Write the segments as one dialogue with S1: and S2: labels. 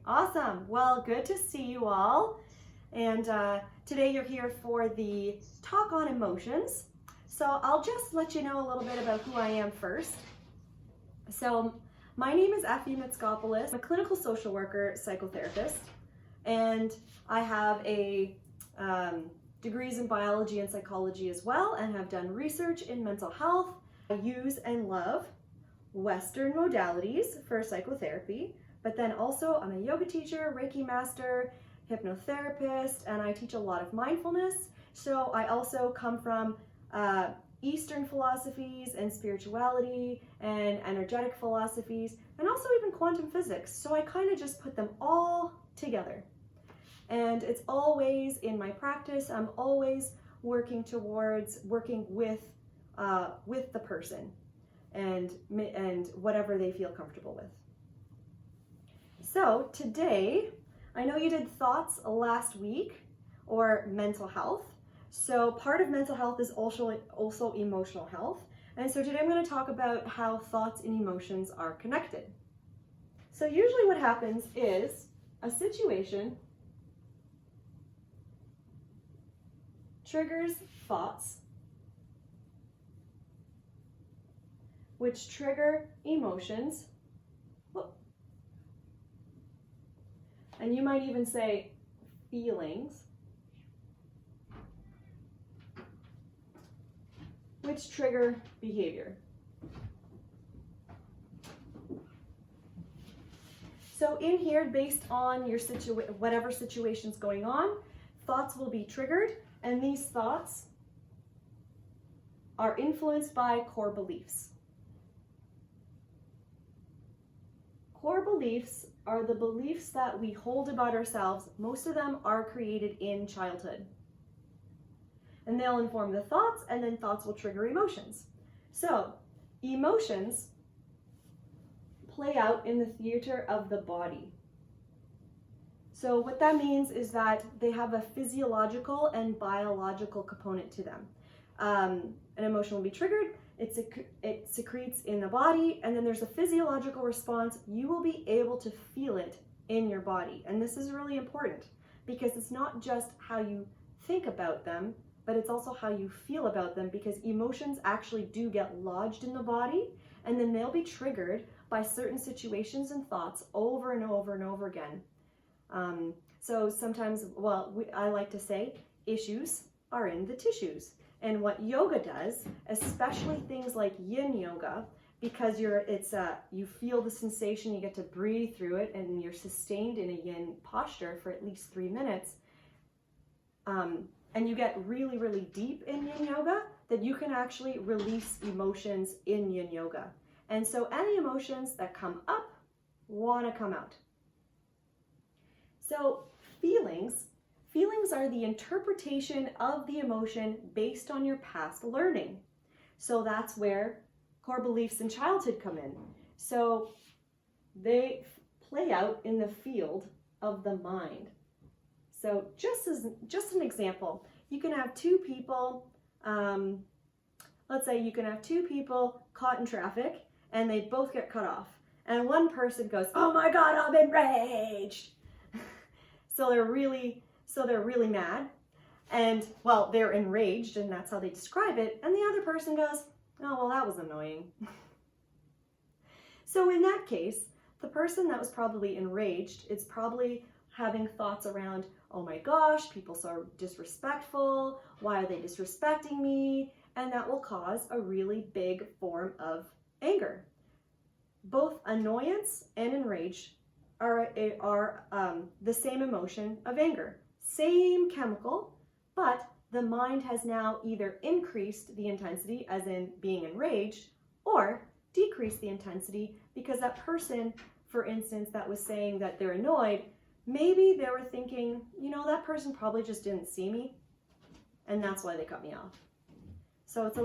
S1: Awesome. Well, good to see you all. And today you're here for the talk on emotions. So I'll just let you know a little bit about who I am first. So my name is Affirmations. I'm a clinical social worker, psychotherapist, and I have a degrees in biology and psychology as well, and have done research in mental health. I use and love Western modalities for psychotherapy, but then also I'm a yoga teacher, Reiki master, hypnotherapist, and I teach a lot of mindfulness. So I also come from Eastern philosophies and spirituality and energetic philosophies, and also even quantum physics. So I kind of just put them all together. And it's always in my practice, I'm always working towards working with the person and whatever they feel comfortable with. So today, I know you did thoughts last week, or mental health. So part of mental health is also emotional health. And so today I'm going to talk about how thoughts and emotions are connected. So usually what happens is a situation triggers thoughts, which trigger emotions. And you might even say feelings, which trigger behavior. So in here, based on your whatever situation's going on, thoughts will be triggered, and these thoughts are influenced by core beliefs. Core beliefs are the beliefs that we hold about ourselves. Most of them are created in childhood. And they'll inform the thoughts, and then thoughts will trigger emotions. So, emotions play out in the theater of the body. So what that means is that they have a physiological and biological component to them. An emotion will be triggered, it secretes in the body, and then there's a physiological response. You will be able to feel it in your body. And this is really important because it's not just how you think about them, but it's also how you feel about them, because emotions actually do get lodged in the body, and then they'll be triggered by certain situations and thoughts over and over and over again. So sometimes, I like to say, issues are in the tissues. And what yoga does, especially things like yin yoga, because you feel the sensation, you get to breathe through it, and you're sustained in a yin posture for at least 3 minutes. And you get really, really deep in yin yoga, that you can actually release emotions in yin yoga. And so any emotions that come up want to come out. So feelings are the interpretation of the emotion based on your past learning. So that's where core beliefs in childhood come in. So they play out in the field of the mind. So just an example, you can have two people, let's say you can have two people caught in traffic and they both get cut off. And one person goes, "Oh my God, I'm enraged." So they're really mad, and well, they're enraged, and that's how they describe it. And the other person goes, "Oh, well, that was annoying." So in that case, the person that was probably enraged is probably having thoughts around, "Oh my gosh, people are so disrespectful. Why are they disrespecting me?" And that will cause a really big form of anger. Both annoyance and enrage are the same emotion of anger. Same chemical, but the mind has now either increased the intensity, as in being enraged, or decreased the intensity because that person, for instance, that was saying that they're annoyed, maybe they were thinking, that person probably just didn't see me, and that's why they cut me off. So it's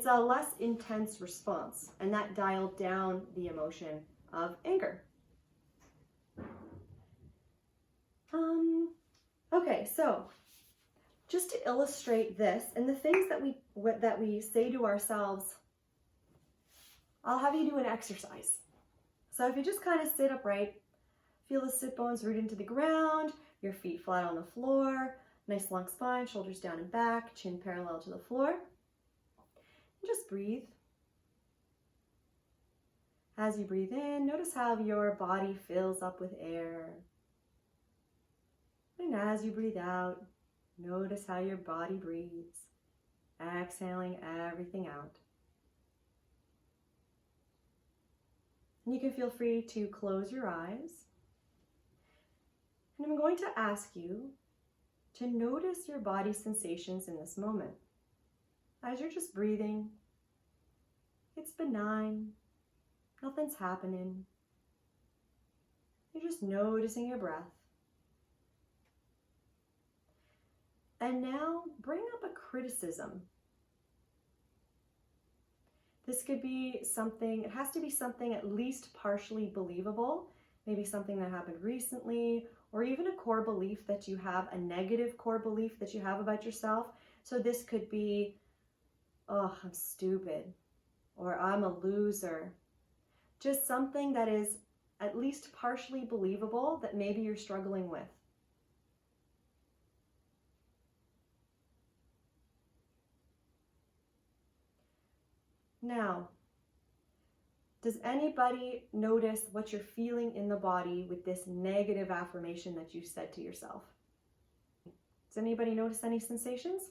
S1: a less intense response, and that dialed down the emotion of anger. Okay, so just to illustrate this and the things that we say to ourselves, I'll have you do an exercise. So if you just kind of sit upright, Feel the sit bones root into the ground, your feet flat on the floor, nice long spine, shoulders down and back, chin parallel to the floor. And just breathe. As you breathe in, notice how your body fills up with air. And as you breathe out, notice how your body breathes, exhaling everything out. And you can feel free to close your eyes. And I'm going to ask you to notice your body sensations in this moment. As you're just breathing, it's benign, nothing's happening. You're just noticing your breath. And now bring up a criticism. This could be something, it has to be something at least partially believable, maybe something that happened recently, or even a core belief that you have, a negative core belief that you have about yourself. So this could be, oh, I'm stupid, or I'm a loser. Just something that is at least partially believable that maybe you're struggling with. Now, does anybody notice what you're feeling in the body with this negative affirmation that you said to yourself? Does anybody notice any sensations?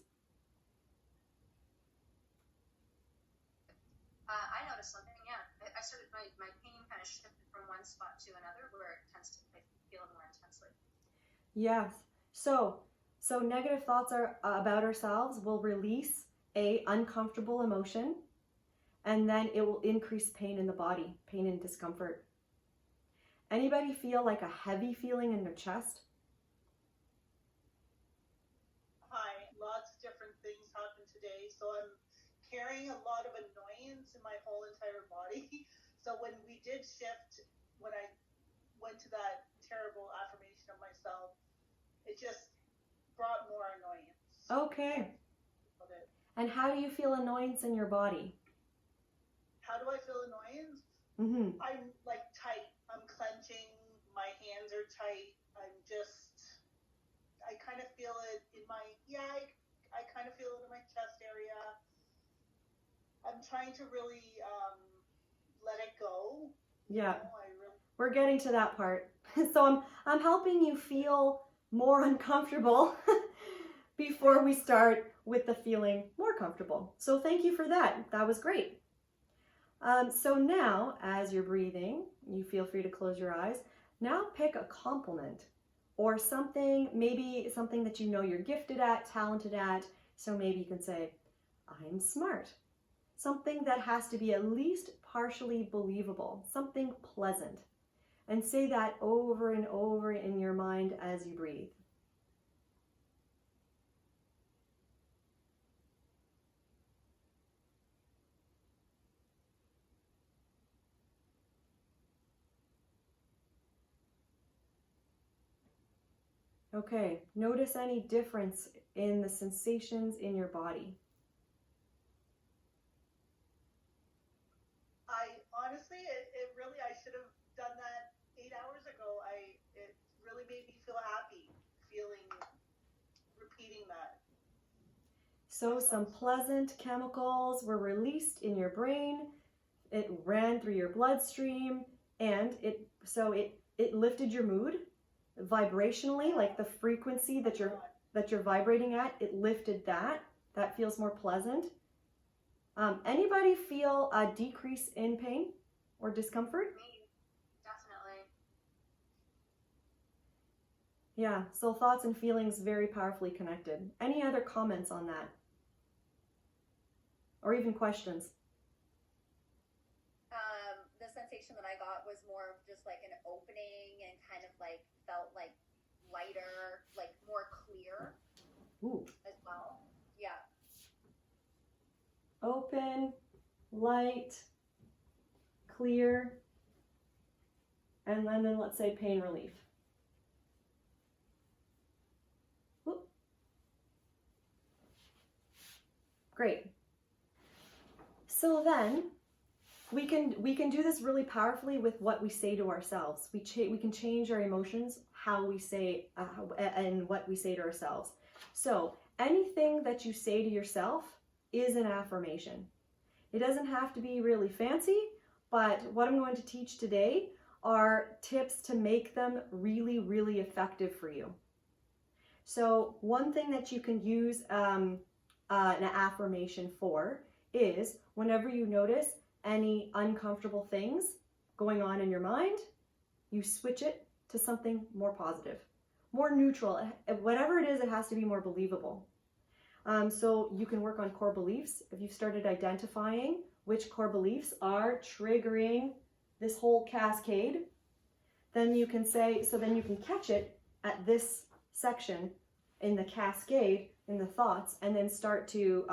S2: I noticed something, yeah. I started, my pain kind of shifted from one spot to another where it tends to feel it more intensely.
S1: Yes. So negative thoughts about ourselves will release a uncomfortable emotion, and then it will increase pain in the body, pain and discomfort. Anybody feel like a heavy feeling in their chest?
S3: Hi, lots of different things happened today. So I'm carrying a lot of annoyance in my whole entire body. So when we did shift, when I went to that terrible affirmation of myself, it just brought more annoyance.
S1: Okay. And how do you feel annoyance in your body?
S3: How do I feel annoyance?
S1: Mm-hmm.
S3: I'm like tight. I'm clenching. My hands are tight. I kind of feel it in my, I kind of feel it in my chest area. I'm trying to really let it go.
S1: Yeah. We're getting to that part. So I'm helping you feel more uncomfortable before we start with the feeling more comfortable. So thank you for that. That was great. So now, as you're breathing, you feel free to close your eyes. Now pick a compliment or something, maybe something that you know you're gifted at, talented at. So maybe you can say, I'm smart. Something that has to be at least partially believable, something pleasant. And say that over and over in your mind as you breathe. Okay, notice any difference in the sensations in your body.
S3: Honestly, it really, I should have done that 8 hours ago. It really made me feel happy, repeating that.
S1: So some pleasant chemicals were released in your brain. It ran through your bloodstream, and it lifted your mood vibrationally, like the frequency that you're vibrating at. It lifted that. That feels more pleasant. Anybody feel a decrease in pain or discomfort?
S2: Me, definitely.
S1: Yeah, so thoughts and feelings very powerfully connected. Any other comments on that? Or even questions?
S4: The sensation that I got was more of just like an opening and kind of like felt like lighter, like more clear.
S1: Ooh.
S4: As well. Yeah.
S1: Open, light, clear, and then let's say pain relief. Whoop. Great. So then, we can do this really powerfully with what we say to ourselves. We can change our emotions, how we say and what we say to ourselves. So anything that you say to yourself is an affirmation. It doesn't have to be really fancy, but what I'm going to teach today are tips to make them really, really effective for you. So one thing that you can use an affirmation for is whenever you notice any uncomfortable things going on in your mind, you switch it to something more positive, more neutral. Whatever it is, it has to be more believable. So you can work on core beliefs. If you've started identifying which core beliefs are triggering this whole cascade, then you can say, so then you can catch it at this section in the cascade, in the thoughts, and then start to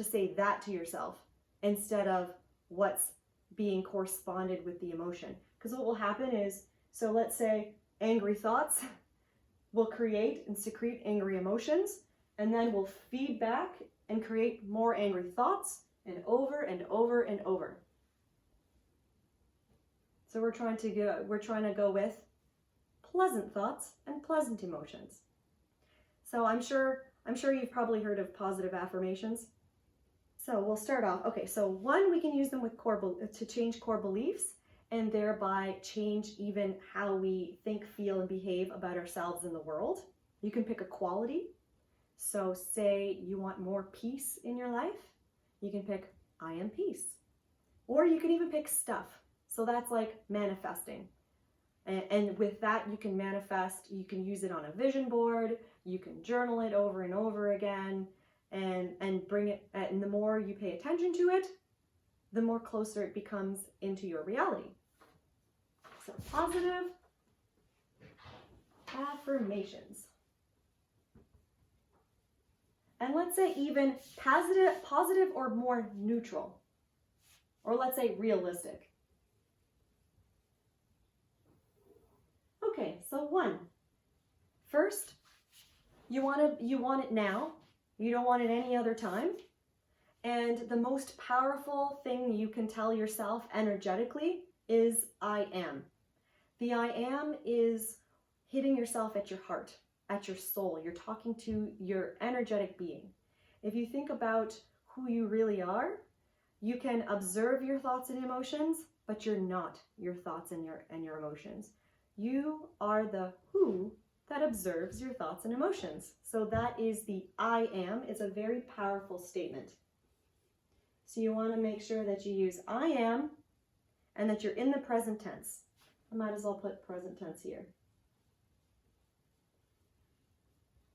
S1: say that to yourself instead of what's being corresponded with the emotion. Because what will happen is, so let's say angry thoughts will create and secrete angry emotions, and then we'll feed back and create more angry thoughts, and over and over and over. So we're trying to go with pleasant thoughts and pleasant emotions. So I'm sure you've probably heard of positive affirmations. So we'll start off. Okay, so one, we can use them with to change core beliefs and thereby change even how we think, feel, and behave about ourselves in the world. You can pick a quality. So say you want more peace in your life, you can pick I am peace. Or you can even pick stuff. So that's like manifesting. And with that, you can manifest, you can use it on a vision board, you can journal it over and over again, and bring it, and the more you pay attention to it, the more closer it becomes into your reality. So positive affirmations. And let's say even positive or more neutral, or let's say realistic. Okay, so one. First, you want it now. You don't want it any other time. And the most powerful thing you can tell yourself energetically is I am. The I am is hitting yourself at your heart, at your soul. You're talking to your energetic being. If you think about who you really are, you can observe your thoughts and emotions, but you're not your thoughts and your emotions. You are the who that observes your thoughts and emotions. So that is the I am. It's a very powerful statement. So you want to make sure that you use I am and that you're in the present tense. I might as well put present tense here.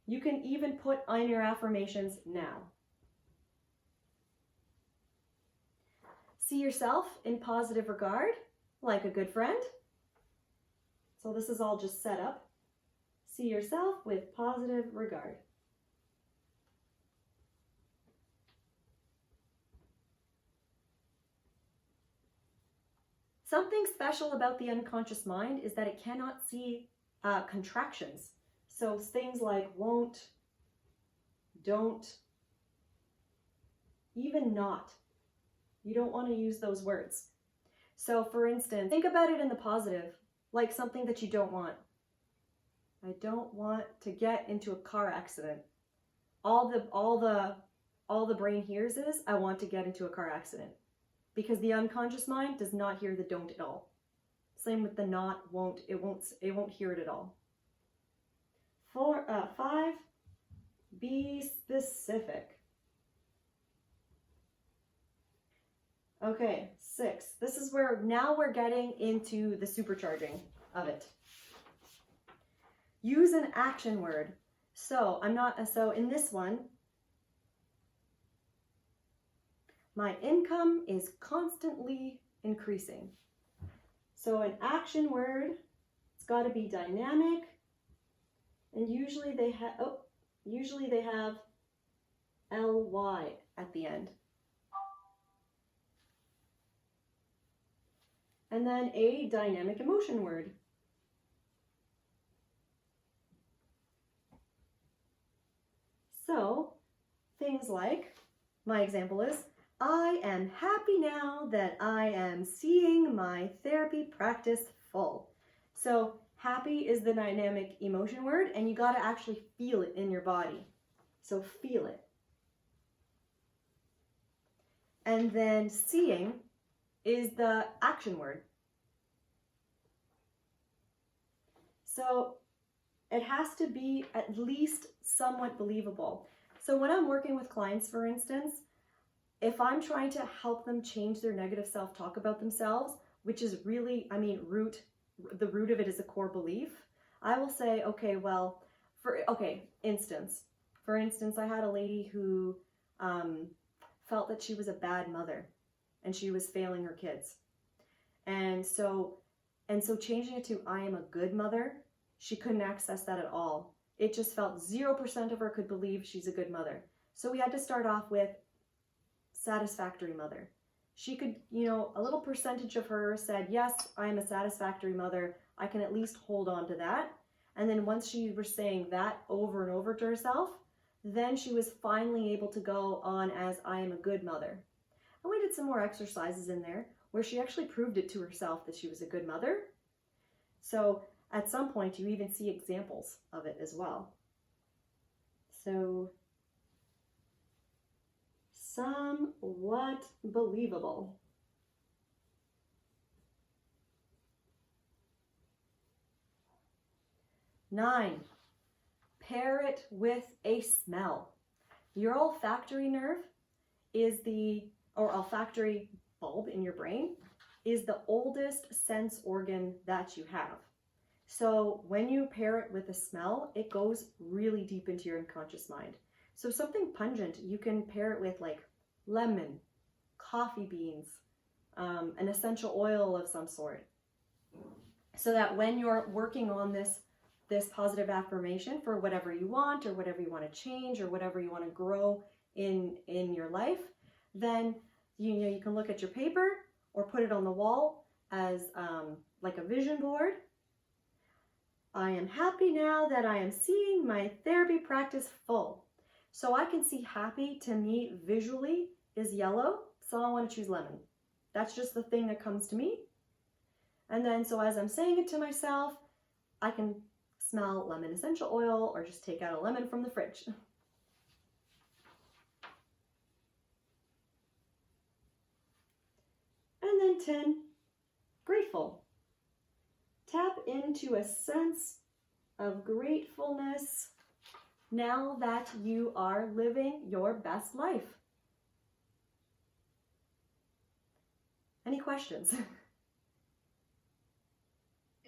S1: You can even put on your affirmations now. See yourself in positive regard, like a good friend. So this is all just set up. See yourself with positive regard. Something special about the unconscious mind is that it cannot see contractions. So things like won't, don't, even not. You don't want to use those words. So for instance, think about it in the positive, like something that you don't want. I don't want to get into a car accident. All the brain hears is, I want to get into a car accident. Because the unconscious mind does not hear the don't at all. Same with the not, won't, it won't hear it at all. 5, be specific. Okay, 6. This is where now we're getting into the supercharging of it. Use an action word. So in this one, my income is constantly increasing. So an action word, it's got to be dynamic, and usually they have ly at the end. And then a dynamic emotion word. So things like, my example is, I am happy now that I am seeing my therapy practice full. So happy is the dynamic emotion word, and you got to actually feel it in your body. So feel it. And then seeing is the action word. So it has to be at least somewhat believable. So when I'm working with clients, for instance, if I'm trying to help them change their negative self-talk about themselves, which is really, the root of it is a core belief, I will say, okay, well, for instance, I had a lady who felt that she was a bad mother and she was failing her kids. And so changing it to I am a good mother, she couldn't access that at all. It just felt 0% of her could believe she's a good mother. So we had to start off with satisfactory mother. She could, a little percentage of her said, yes, I am a satisfactory mother. I can at least hold on to that. And then once she was saying that over and over to herself, then she was finally able to go on as I am a good mother. And we did some more exercises in there where she actually proved it to herself that she was a good mother. So at some point you even see examples of it as well. So somewhat believable. Nine, pair it with a smell. Your olfactory nerve olfactory bulb in your brain is the oldest sense organ that you have. So when you pair it with a smell, it goes really deep into your unconscious mind. So something pungent, you can pair it with like lemon, coffee beans, an essential oil of some sort. So that when you're working on this positive affirmation for whatever you want or whatever you want to change or whatever you want to grow in your life, then you can look at your paper or put it on the wall as like a vision board. I am happy now that I am seeing my therapy practice full. So I can see happy to me visually is yellow, so I want to choose lemon. That's just the thing that comes to me. And then so as I'm saying it to myself, I can smell lemon essential oil or just take out a lemon from the fridge. And then 10, grateful. Tap into a sense of gratefulness now that you are living your best life. Any questions?
S5: I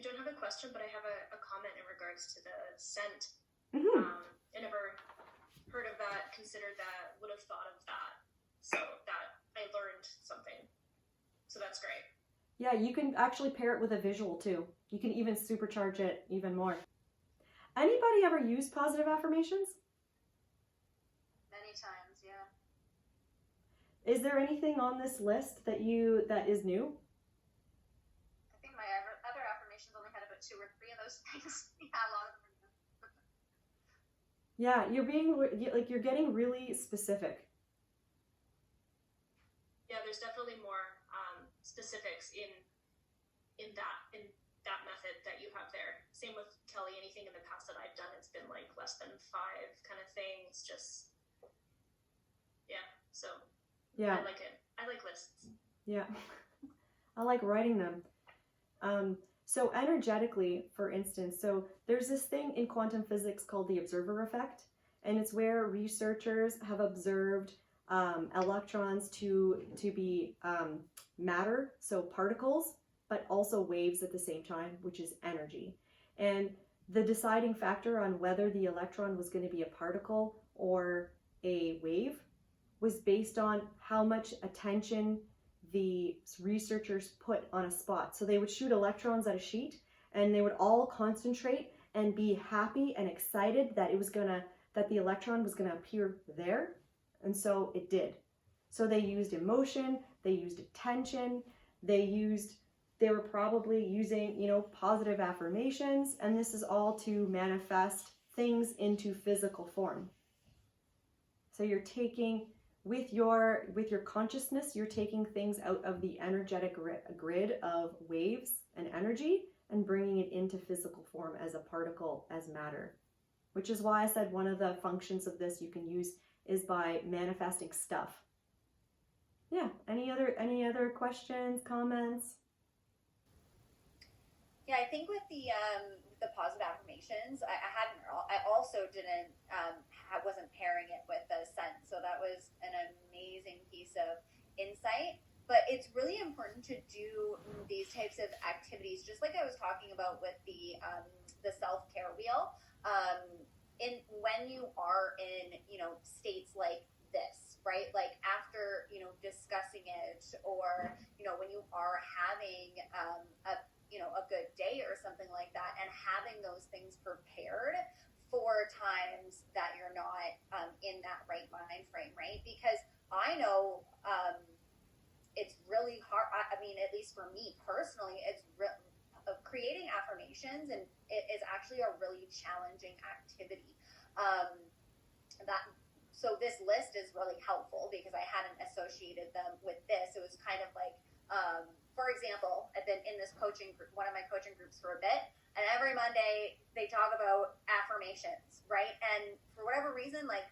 S5: don't have a question, but I have a comment in regards to the scent.
S1: Mm-hmm.
S5: I never heard of that, considered that, would have thought of that. So that I learned something. So that's great.
S1: Yeah, you can actually pair it with a visual too. You can even supercharge it even more. Anybody ever use positive affirmations?
S2: Many times, yeah.
S1: Is there anything on this list that is new?
S2: I think my other affirmations only had about 2 or 3 of those things. Yeah, a lot of them.
S1: Yeah, you're getting really specific.
S5: Yeah, there's definitely more specifics in that method that you have there. Same with Kelly. Anything in the past that I've done, it's been like less than 5 kind of things. Just so
S1: Yeah,
S5: I like it. I like lists.
S1: yeah. I like writing them. So energetically, for instance, so there's this thing in quantum physics called the observer effect, and it's where researchers have observed electrons to be matter, so particles, but also waves at the same time, which is energy. And the deciding factor on whether the electron was going to be a particle or a wave was based on how much attention the researchers put on a spot. So they would shoot electrons at a sheet and they would all concentrate and be happy and excited that the electron was going to appear there. And so it did. So they used emotion, they used attention, they were probably using, positive affirmations, and this is all to manifest things into physical form. So you're taking with your consciousness, you're taking things out of the energetic grid of waves and energy and bringing it into physical form as a particle, as matter. Which is why I said one of the functions of this you can use is by manifesting stuff. Yeah, any other questions, comments?
S4: Yeah, I think with the positive affirmations, I also didn't wasn't pairing it with the scent, so that was an amazing piece of insight. But it's really important to do these types of activities, just like I was talking about with the self-care wheel. When you are in states like this, right? Like after discussing it, or when you are having a good day or something like that, and having those things prepared for times that you're not in that right mind frame, right? Because I know it's really hard. I mean, at least for me personally, creating affirmations, and it is actually a really challenging activity. So this list is really helpful because I hadn't associated them with this. It was kind of like, for example, I've been in this coaching group, one of my coaching groups for a bit, and every Monday they talk about affirmations, right? And for whatever reason, like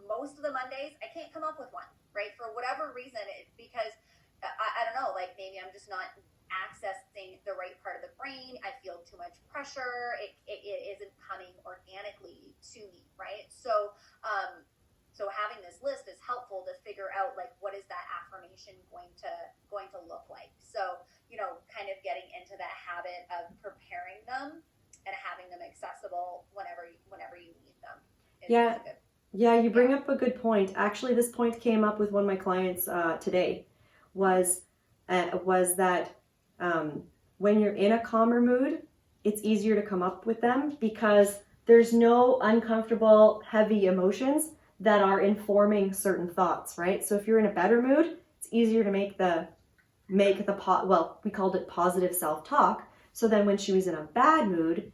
S4: most of the Mondays, I can't come up with one, right? For whatever reason, because I don't know, like maybe I'm just not accessing the right part of the brain. I feel too much pressure. It isn't coming organically to me, right? So having this list is helpful to figure out like what is that affirmation going to look like. So kind of getting into that habit of preparing them and having them accessible whenever you need them.
S1: Yeah, you bring up a good point. Actually, this point came up with one of my clients today. Was that when you're in a calmer mood, it's easier to come up with them because there's no uncomfortable, heavy emotions that are informing certain thoughts, right? So if you're in a better mood, it's easier to make we called it positive self-talk. So then when she was in a bad mood,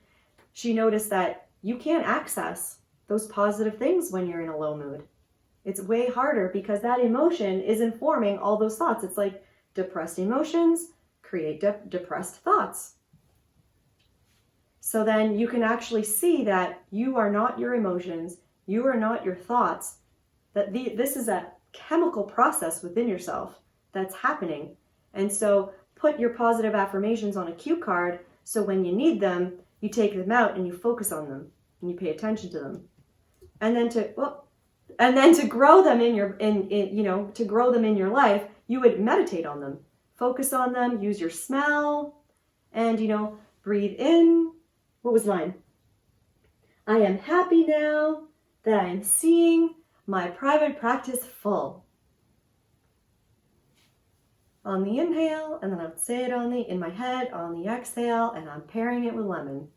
S1: she noticed that you can't access those positive things when you're in a low mood. It's way harder because that emotion is informing all those thoughts. It's like depressed emotions create depressed thoughts. So then you can actually see that you are not your emotions, you are not your thoughts, that this is a chemical process within yourself that's happening. And so put your positive affirmations on a cue card so when you need them, you take them out and you focus on them and you pay attention to them. And then to grow them in your life, you would meditate on them, focus on them, use your smell, and breathe in. What was mine? I am happy now that I am seeing my private practice full. On the inhale, and then I would say it in my head on the exhale, and I'm pairing it with lemon.